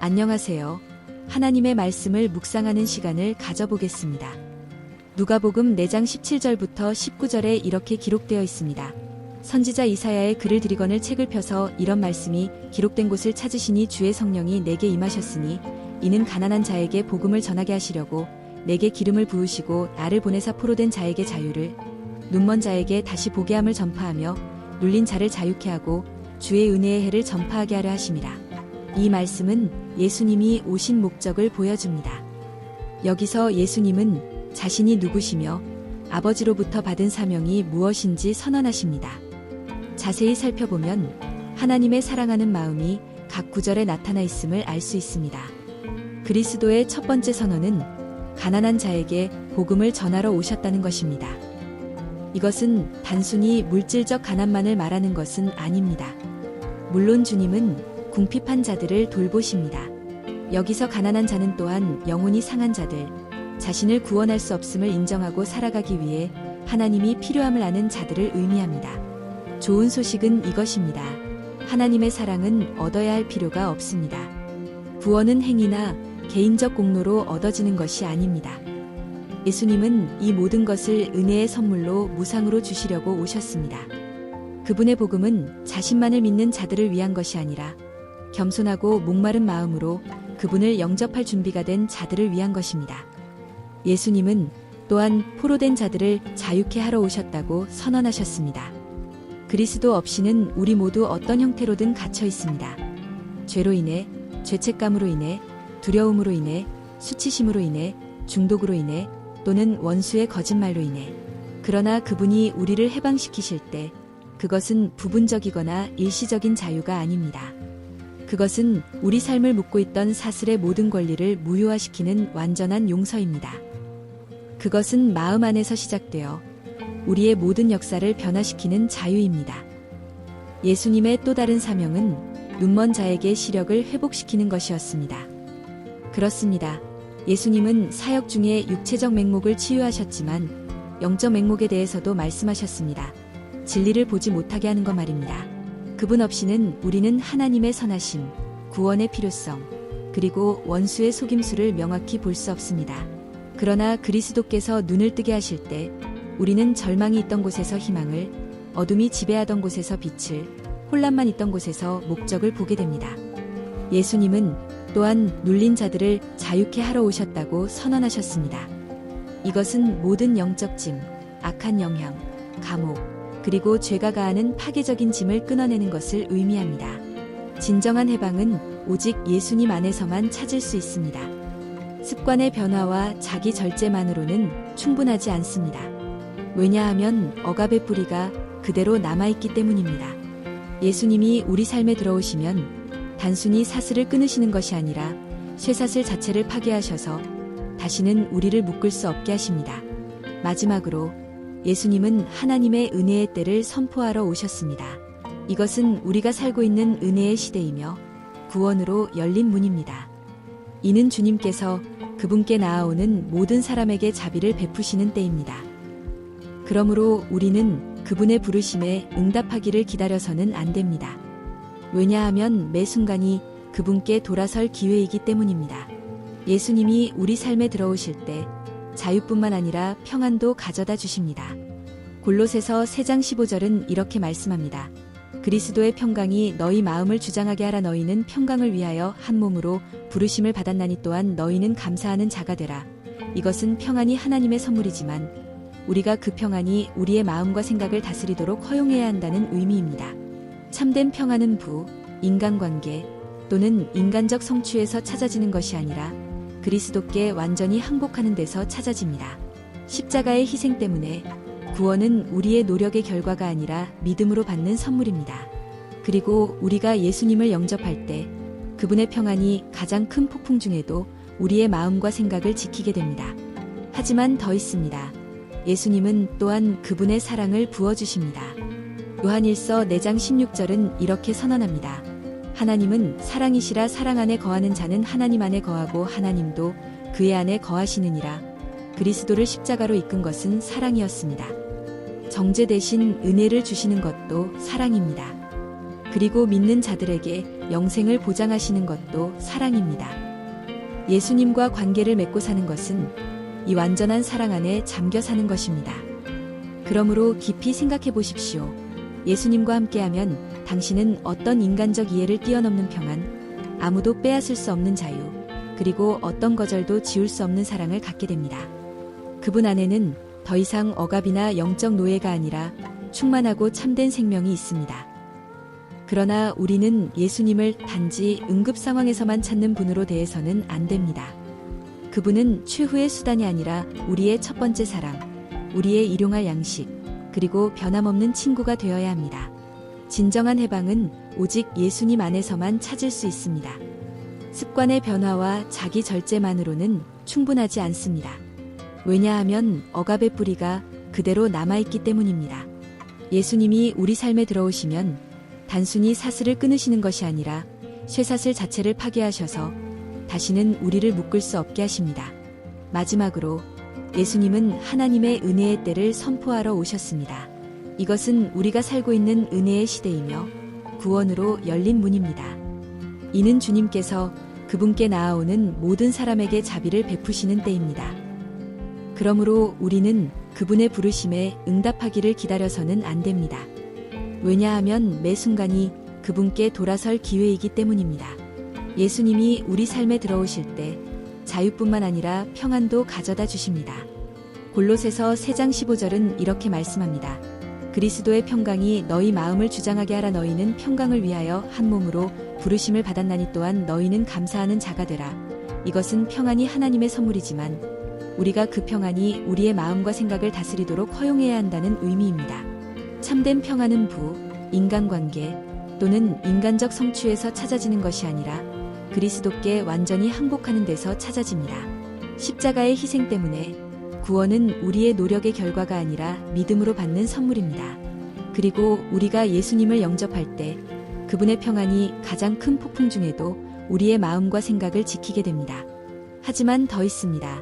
안녕하세요. 하나님의 말씀을 묵상하는 시간을 가져보겠습니다. 누가복음 4장 17절부터 19절에 이렇게 기록되어 있습니다. 선지자 이사야의 글을 드리거늘 책을 펴서 이런 말씀이 기록된 곳을 찾으시니 주의 성령이 내게 임하셨으니 이는 가난한 자에게 복음을 전하게 하시려고 내게 기름을 부으시고 나를 보내사 포로된 자에게 자유를, 눈먼 자에게 다시 보게 함을 전파하며 눌린 자를 자유케 하고 주의 은혜의 해를 전파하게 하려 하심이라. 이 말씀은 예수님이 오신 목적을 보여줍니다. 여기서 예수님은 자신이 누구시며 아버지로부터 받은 사명이 무엇인지 선언하십니다. 자세히 살펴보면 하나님의 사랑하는 마음이 각 구절에 나타나 있음을 알 수 있습니다. 그리스도의 첫 번째 선언은 가난한 자에게 복음을 전하러 오셨다는 것입니다. 이것은 단순히 물질적 가난만을 말하는 것은 아닙니다. 물론 주님은 궁핍한 자들을 돌보십니다. 여기서 가난한 자는 또한 영혼이 상한 자들, 자신을 구원할 수 없음을 인정하고 살아가기 위해 하나님이 필요함을 아는 자들을 의미합니다. 좋은 소식은 이것입니다. 하나님의 사랑은 얻어야 할 필요가 없습니다. 구원은 행위나 개인적 공로로 얻어지는 것이 아닙니다. 예수님은 이 모든 것을 은혜의 선물로 무상으로 주시려고 오셨습니다. 그분의 복음은 자신만을 믿는 자들을 위한 것이 아니라 겸손하고 목마른 마음으로 그분을 영접할 준비가 된 자들을 위한 것입니다. 예수님은 또한 포로된 자들을 자유케 하러 오셨다고 선언하셨습니다. 그리스도 없이는 우리 모두 어떤 형태로든 갇혀 있습니다. 죄로 인해, 죄책감으로 인해, 두려움으로 인해, 수치심으로 인해, 중독으로 인해, 또는 원수의 거짓말로 인해. 그러나 그분이 우리를 해방시키실 때 그것은 부분적이거나 일시적인 자유가 아닙니다. 그것은 우리 삶을 묶고 있던 사슬의 모든 권리를 무효화시키는 완전한 용서입니다. 그것은 마음 안에서 시작되어 우리의 모든 역사를 변화시키는 자유입니다. 예수님의 또 다른 사명은 눈먼 자에게 시력을 회복시키는 것이었습니다. 그렇습니다. 예수님은 사역 중에 육체적 맹목을 치유하셨지만 영적 맹목에 대해서도 말씀하셨습니다. 진리를 보지 못하게 하는 것 말입니다. 그분 없이는 우리는 하나님의 선하심, 구원의 필요성, 그리고 원수의 속임수를 명확히 볼 수 없습니다. 그러나 그리스도께서 눈을 뜨게 하실 때 우리는 절망이 있던 곳에서 희망을, 어둠이 지배하던 곳에서 빛을, 혼란만 있던 곳에서 목적을 보게 됩니다. 예수님은 또한 눌린 자들을 자유케 하러 오셨다고 선언하셨습니다. 이것은 모든 영적 짐, 악한 영향, 감옥, 그리고 죄가 가하는 파괴적인 짐을 끊어내는 것을 의미합니다. 진정한 해방은 오직 예수님 안에서만 찾을 수 있습니다. 습관의 변화와 자기 절제만으로는 충분하지 않습니다. 왜냐하면 억압의 뿌리가 그대로 남아있기 때문입니다. 예수님이 우리 삶에 들어오시면 단순히 사슬을 끊으시는 것이 아니라 쇠사슬 자체를 파괴하셔서 다시는 우리를 묶을 수 없게 하십니다. 마지막으로 예수님은 하나님의 은혜의 때를 선포하러 오셨습니다. 이것은 우리가 살고 있는 은혜의 시대이며 구원으로 열린 문입니다. 이는 주님께서 그분께 나아오는 모든 사람에게 자비를 베푸시는 때입니다. 그러므로 우리는 그분의 부르심에 응답하기를 기다려서는 안 됩니다. 왜냐하면 매 순간이 그분께 돌아설 기회이기 때문입니다. 예수님이 우리 삶에 들어오실 때 자유뿐만 아니라 평안도 가져다 주십니다. 골로새서 3장 15절은 이렇게 말씀합니다. 그리스도의 평강이 너희 마음을 주장하게 하라. 너희는 평강을 위하여 한 몸으로 부르심을 받았나니 또한 너희는 감사하는 자가 되라. 이것은 평안이 하나님의 선물이지만 우리가 그 평안이 우리의 마음과 생각을 다스리도록 허용해야 한다는 의미입니다. 참된 평안은 인간관계 또는 인간적 성취에서 찾아지는 것이 아니라 그리스도께 완전히 항복하는 데서 찾아집니다. 십자가의 희생 때문에 구원은 우리의 노력의 결과가 아니라 믿음으로 받는 선물입니다. 그리고 우리가 예수님을 영접할 때 그분의 평안이 가장 큰 폭풍 중에도 우리의 마음과 생각을 지키게 됩니다. 하지만 더 있습니다. 예수님은 또한 그분의 사랑을 부어주십니다. 요한일서 4장 16절은 이렇게 선언합니다. 하나님은 사랑이시라. 사랑 안에 거하는 자는 하나님 안에 거하고 하나님도 그의 안에 거하시느니라. 그리스도를 십자가로 이끈 것은 사랑이었습니다. 정죄 대신 은혜를 주시는 것도 사랑입니다. 그리고 믿는 자들에게 영생을 보장하시는 것도 사랑입니다. 예수님과 관계를 맺고 사는 것은 이 완전한 사랑 안에 잠겨 사는 것입니다. 그러므로 깊이 생각해 보십시오. 예수님과 함께하면 당신은 어떤 인간적 이해를 뛰어넘는 평안, 아무도 빼앗을 수 없는 자유, 그리고 어떤 거절도 지울 수 없는 사랑을 갖게 됩니다. 그분 안에는 더 이상 억압이나 영적 노예가 아니라 충만하고 참된 생명이 있습니다. 그러나 우리는 예수님을 단지 응급 상황에서만 찾는 분으로 대해서는 안 됩니다. 그분은 최후의 수단이 아니라 우리의 첫 번째 사랑, 우리의 일용할 양식, 그리고 변함없는 친구가 되어야 합니다. 진정한 해방은 오직 예수님 안에서만 찾을 수 있습니다. 습관의 변화와 자기 절제만으로는 충분하지 않습니다. 왜냐하면 억압의 뿌리가 그대로 남아있기 때문입니다. 예수님이 우리 삶에 들어오시면 단순히 사슬을 끊으시는 것이 아니라 쇠사슬 자체를 파괴하셔서 다시는 우리를 묶을 수 없게 하십니다. 마지막으로 예수님은 하나님의 은혜의 때를 선포하러 오셨습니다. 이것은 우리가 살고 있는 은혜의 시대이며 구원으로 열린 문입니다. 이는 주님께서 그분께 나아오는 모든 사람에게 자비를 베푸시는 때입니다. 그러므로 우리는 그분의 부르심에 응답하기를 기다려서는 안 됩니다. 왜냐하면 매 순간이 그분께 돌아설 기회이기 때문입니다. 예수님이 우리 삶에 들어오실 때 자유뿐만 아니라 평안도 가져다 주십니다. 골로새서 3장 15절은 이렇게 말씀합니다. 그리스도의 평강이 너희 마음을 주장하게 하라. 너희는 평강을 위하여 한 몸으로 부르심을 받았나니 또한 너희는 감사하는 자가 되라. 이것은 평안이 하나님의 선물이지만 우리가 그 평안이 우리의 마음과 생각을 다스리도록 허용해야 한다는 의미입니다. 참된 평안은 인간관계 또는 인간적 성취에서 찾아지는 것이 아니라 그리스도께 완전히 항복하는 데서 찾아집니다. 십자가의 희생 때문에 구원은 우리의 노력의 결과가 아니라 믿음으로 받는 선물입니다. 그리고 우리가 예수님을 영접할 때 그분의 평안이 가장 큰 폭풍 중에도 우리의 마음과 생각을 지키게 됩니다. 하지만 더 있습니다.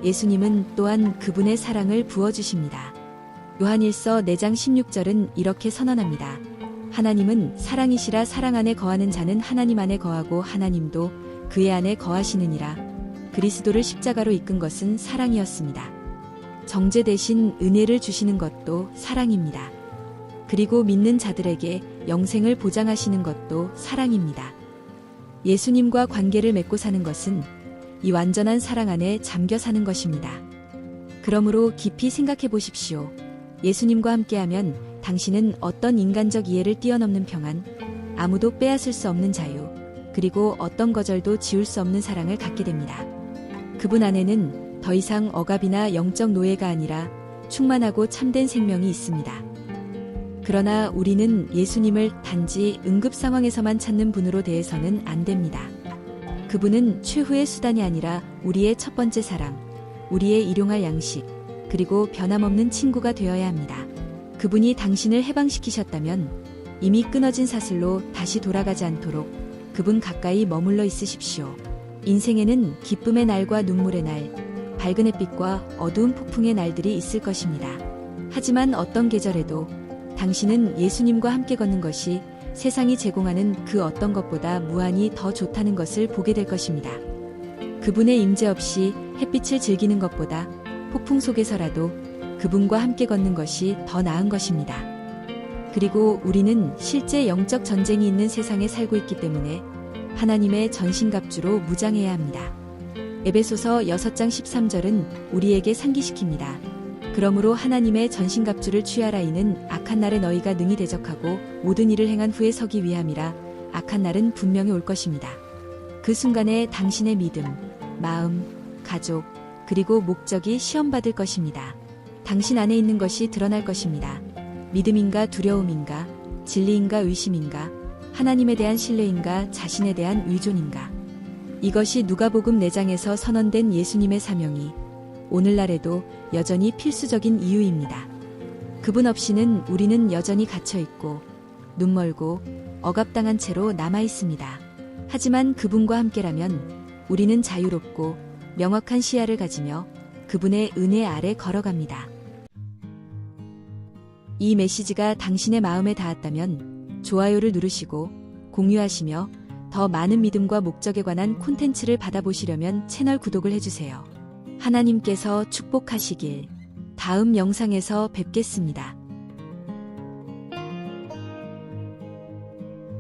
예수님은 또한 그분의 사랑을 부어주십니다. 요한일서 4장 16절은 이렇게 선언합니다. 하나님은 사랑이시라. 사랑 안에 거하는 자는 하나님 안에 거하고 하나님도 그의 안에 거하시느니라. 그리스도를 십자가로 이끈 것은 사랑이었습니다. 정죄 대신 은혜를 주시는 것도 사랑입니다. 그리고 믿는 자들에게 영생을 보장하시는 것도 사랑입니다. 예수님과 관계를 맺고 사는 것은 이 완전한 사랑 안에 잠겨 사는 것입니다. 그러므로 깊이 생각해 보십시오. 예수님과 함께하면 당신은 어떤 인간적 이해를 뛰어넘는 평안, 아무도 빼앗을 수 없는 자유, 그리고 어떤 거절도 지울 수 없는 사랑을 갖게 됩니다. 그분 안에는 더 이상 억압이나 영적 노예가 아니라 충만하고 참된 생명이 있습니다. 그러나 우리는 예수님을 단지 응급 상황에서만 찾는 분으로 대해서는 안 됩니다. 그분은 최후의 수단이 아니라 우리의 첫 번째 사랑, 우리의 일용할 양식, 그리고 변함없는 친구가 되어야 합니다. 그분이 당신을 해방시키셨다면 이미 끊어진 사슬로 다시 돌아가지 않도록 그분 가까이 머물러 있으십시오. 인생에는 기쁨의 날과 눈물의 날, 밝은 햇빛과 어두운 폭풍의 날들이 있을 것입니다. 하지만 어떤 계절에도 당신은 예수님과 함께 걷는 것이 세상이 제공하는 그 어떤 것보다 무한히 더 좋다는 것을 보게 될 것입니다. 그분의 임재 없이 햇빛을 즐기는 것보다 폭풍 속에서라도 그분과 함께 걷는 것이 더 나은 것입니다. 그리고 우리는 실제 영적 전쟁이 있는 세상에 살고 있기 때문에 하나님의 전신갑주로 무장해야 합니다. 에베소서 6장 13절은 우리에게 상기시킵니다. 그러므로 하나님의 전신갑주를 취하라. 이는 악한 날에 너희가 능히 대적하고 모든 일을 행한 후에 서기 위함이라. 악한 날은 분명히 올 것입니다. 그 순간에 당신의 믿음, 마음, 가족, 그리고 목적이 시험받을 것입니다. 당신 안에 있는 것이 드러날 것입니다. 믿음인가 두려움인가, 진리인가 의심인가, 하나님에 대한 신뢰인가 자신에 대한 의존인가. 이것이 누가복음 4장에서 선언된 예수님의 사명이 오늘날에도 여전히 필수적인 이유입니다. 그분 없이는 우리는 여전히 갇혀있고 눈멀고 억압당한 채로 남아있습니다. 하지만 그분과 함께라면 우리는 자유롭고 명확한 시야를 가지며 그분의 은혜 아래 걸어갑니다. 이 메시지가 당신의 마음에 닿았다면 좋아요를 누르시고 공유하시며 더 많은 믿음과 목적에 관한 콘텐츠를 받아보시려면 채널 구독을 해주세요. 하나님께서 축복하시길. 다음 영상에서 뵙겠습니다.